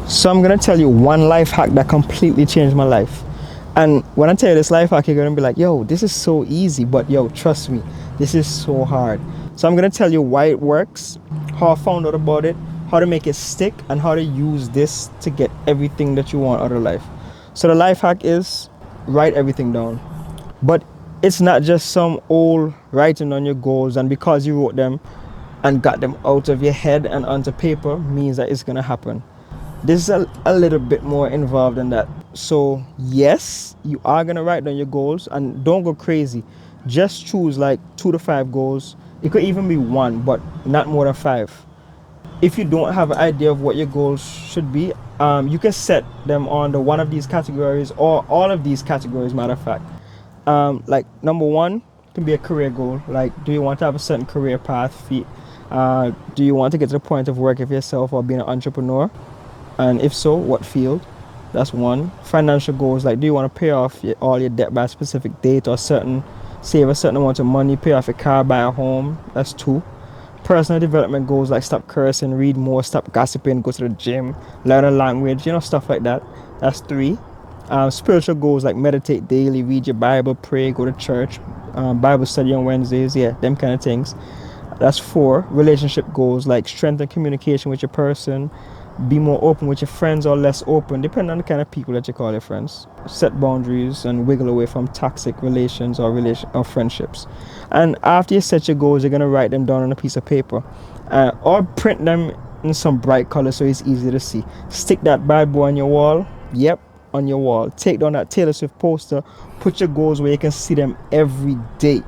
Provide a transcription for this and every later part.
So I'm gonna tell you one life hack that completely changed my life. And when I tell you this life hack, you're gonna be like, yo, this is so easy, but yo, trust me, this is so hard. So I'm gonna tell you why it works, how I found out about it, how to make it stick, and how to use this to get everything that you want out of life. So the life hack is write everything down. But it's not just some old writing on your goals, and because you wrote them and got them out of your head and onto paper means that it's gonna happen. This is a little bit more involved than that. So yes, you are gonna write down your goals, and don't go crazy. Just choose like 2 to 5 goals. It could even be one, but not more than 5. If you don't have an idea of what your goals should be, you can set them on the one of these categories or all of these categories, matter of fact. Like number one can be a career goal. Like, do you want to have a certain career path? Do you want to get to the point of working for yourself or being an entrepreneur? And if so, what field? That's one. Financial goals, like do you want to pay off all your debt by a specific date, or save a certain amount of money, pay off your car, buy a home? That's 2. Personal development goals, like stop cursing, read more, stop gossiping, go to the gym, learn a language, stuff like that. That's 3. Spiritual goals, like meditate daily, read your Bible, pray, go to church, Bible study on Wednesdays, them kind of things. That's 4. Relationship goals, like strengthen communication with your person, be more open with your friends or less open, depending on the kind of people that you call your friends. Set boundaries and wiggle away from toxic relations or friendships. And after you set your goals, you're going to write them down on a piece of paper, or print them in some bright color so it's easy to see. Stick that bad boy on your wall. Yep, on your wall. Take down that Taylor Swift poster. Put your goals where you can see them every day.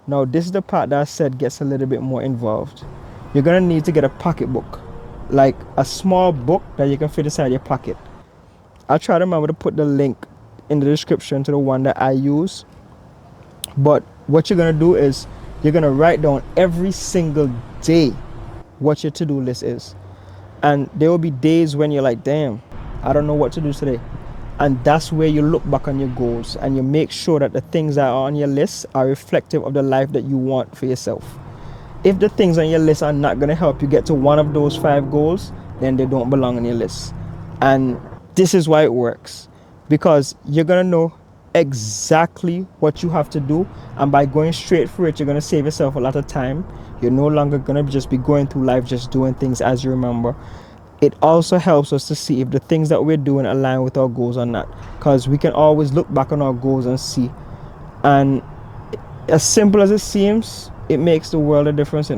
Now, this is the part that I said gets a little bit more involved. You're going to need to get a pocketbook, like a small book that you can fit inside your pocket. I'll try to remember to put the link in the description to the one that I use. But what you're going to do is you're going to write down every single day what your to-do list is. And there will be days when you're like, damn, I don't know what to do today. And that's where you look back on your goals and you make sure that the things that are on your list are reflective of the life that you want for yourself. If the things on your list are not going to help you get to one of those 5 goals, then they don't belong on your list. And this is why it works, because you're going to know exactly what you have to do, and by going straight for it, you're going to save yourself a lot of time. You're no longer going to just be going through life just doing things as you remember. It also helps us to see if the things that we're doing align with our goals or not, because we can always look back on our goals and see. And as simple as it seems, it makes the world a difference.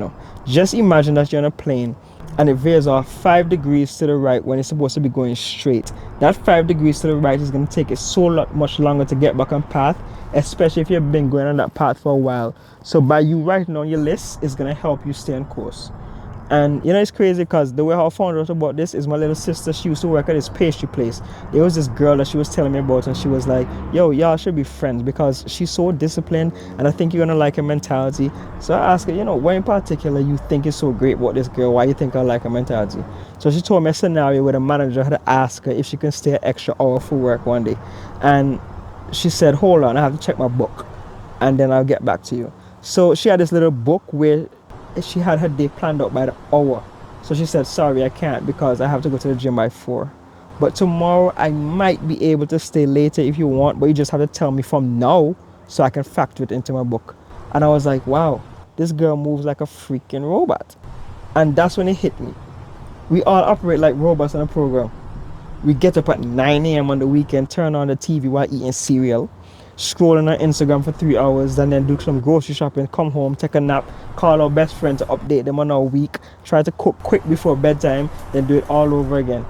Just imagine that you're on a plane and it veers off 5 degrees to the right when it's supposed to be going straight. That 5 degrees to the right is going to take it so much longer to get back on path, especially if you've been going on that path for a while. So by you writing on your list, it's going to help you stay on course. And it's crazy because the way I found out about this is my little sister. She used to work at this pastry place. There was this girl that she was telling me about, and she was like, yo, y'all should be friends because she's so disciplined and I think you're gonna like her mentality. So I asked her, what in particular you think is so great about this girl? Why you think I like her mentality? So she told me a scenario where the manager had to ask her if she can stay an extra hour for work one day. And she said, hold on, I have to check my book and then I'll get back to you. So she had this little book where she had her day planned out by the hour. So she said, sorry, I can't because I have to go to the gym by 4. But tomorrow I might be able to stay later if you want, but you just have to tell me from now so I can factor it into my book. And I was like, wow, this girl moves like a freaking robot. And that's when it hit me. We all operate like robots on a program. We get up at 9 a.m. on the weekend, turn on the TV while eating cereal, scrolling on Instagram for 3 hours, and then do some grocery shopping, come home, take a nap, call our best friend to update them on our week, try to cook quick before bedtime, then do it all over again.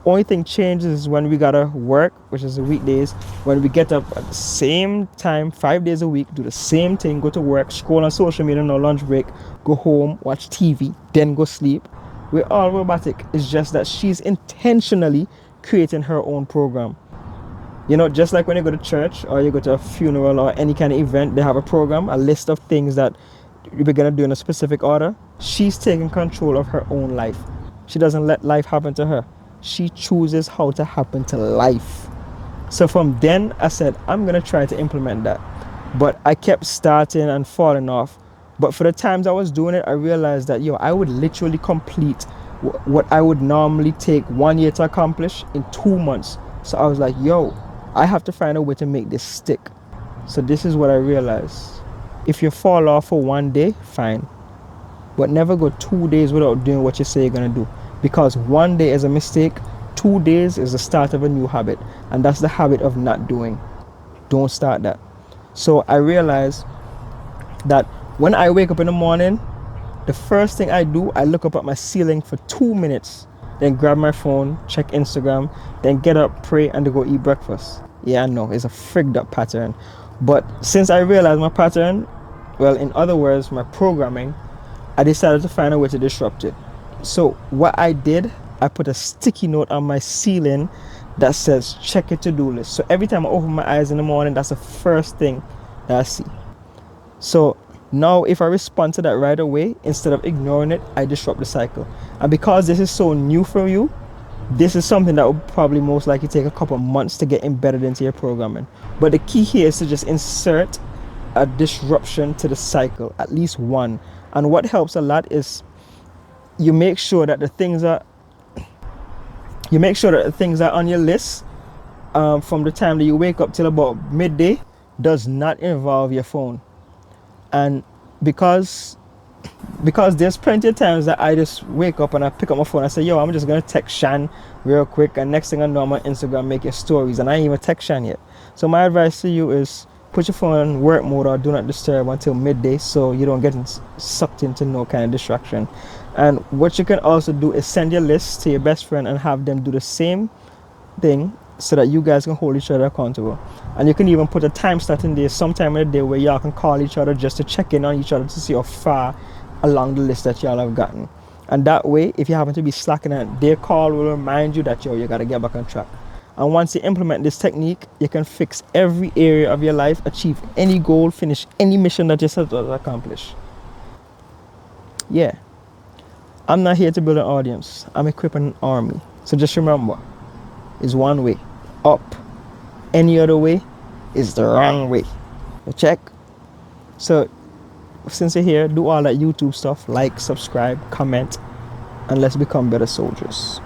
Only thing changes is when we gotta work, which is the weekdays, when we get up at the same time 5 days a week, do the same thing, go to work, scroll on social media on our lunch break, go home, watch TV, then go sleep. We're all robotic. It's just that she's intentionally creating her own program. Just like when you go to church or you go to a funeral or any kind of event, they have a program, a list of things that we're going to do in a specific order. She's taking control of her own life. She doesn't let life happen to her. She chooses how to happen to life. So from then, I said, I'm going to try to implement that. But I kept starting and falling off. But for the times I was doing it, I realized that, I would literally complete what I would normally take 1 year to accomplish in 2 months. So I was like, yo, I have to find a way to make this stick. So this is what I realized. If you fall off for one day, fine. But never go 2 days without doing what you say you're gonna do. Because one day is a mistake, 2 days is the start of a new habit. And that's the habit of not doing. Don't start that. So I realized that when I wake up in the morning, the first thing I do, I look up at my ceiling for 2 minutes, then grab my phone, check Instagram, then get up, pray, and to go eat breakfast. Yeah, I know, it's a frigged up pattern. But since I realized my pattern, well, in other words, my programming, I decided to find a way to disrupt it. So what I did, I put a sticky note on my ceiling that says check your to-do list. So every time I open my eyes in the morning, that's the first thing that I see. So now if I respond to that right away, instead of ignoring it, I disrupt the cycle. And because this is so new for you, this is something that will probably most likely take a couple months to get embedded into your programming. But the key here is to just insert a disruption to the cycle, at least one. And what helps a lot is you make sure that the things are on your list from the time that you wake up till about midday does not involve your phone. And because there's plenty of times that I just wake up and I pick up my phone and I say, yo, I'm just gonna text Shan real quick, and next thing I know I'm on Instagram making stories and I ain't even text Shan yet. So my advice to you is put your phone in work mode or do not disturb until midday, so you don't get sucked into no kind of distraction. And what you can also do is send your list to your best friend and have them do the same thing, so that you guys can hold each other accountable. And you can even put a time start in there sometime in the day where y'all can call each other just to check in on each other to see how far along the list that y'all have gotten. And that way, if you happen to be slacking, and their call will remind you that, yo, you got to get back on track. And once you implement this technique, you can fix every area of your life, achieve any goal, finish any mission that you set out to accomplish. Yeah, I'm not here to build an audience, I'm equipping an army. So just remember, is one way up, any other way is the wrong way. Check. So since you're here, do all that YouTube stuff, like, subscribe, comment, and let's become better soldiers.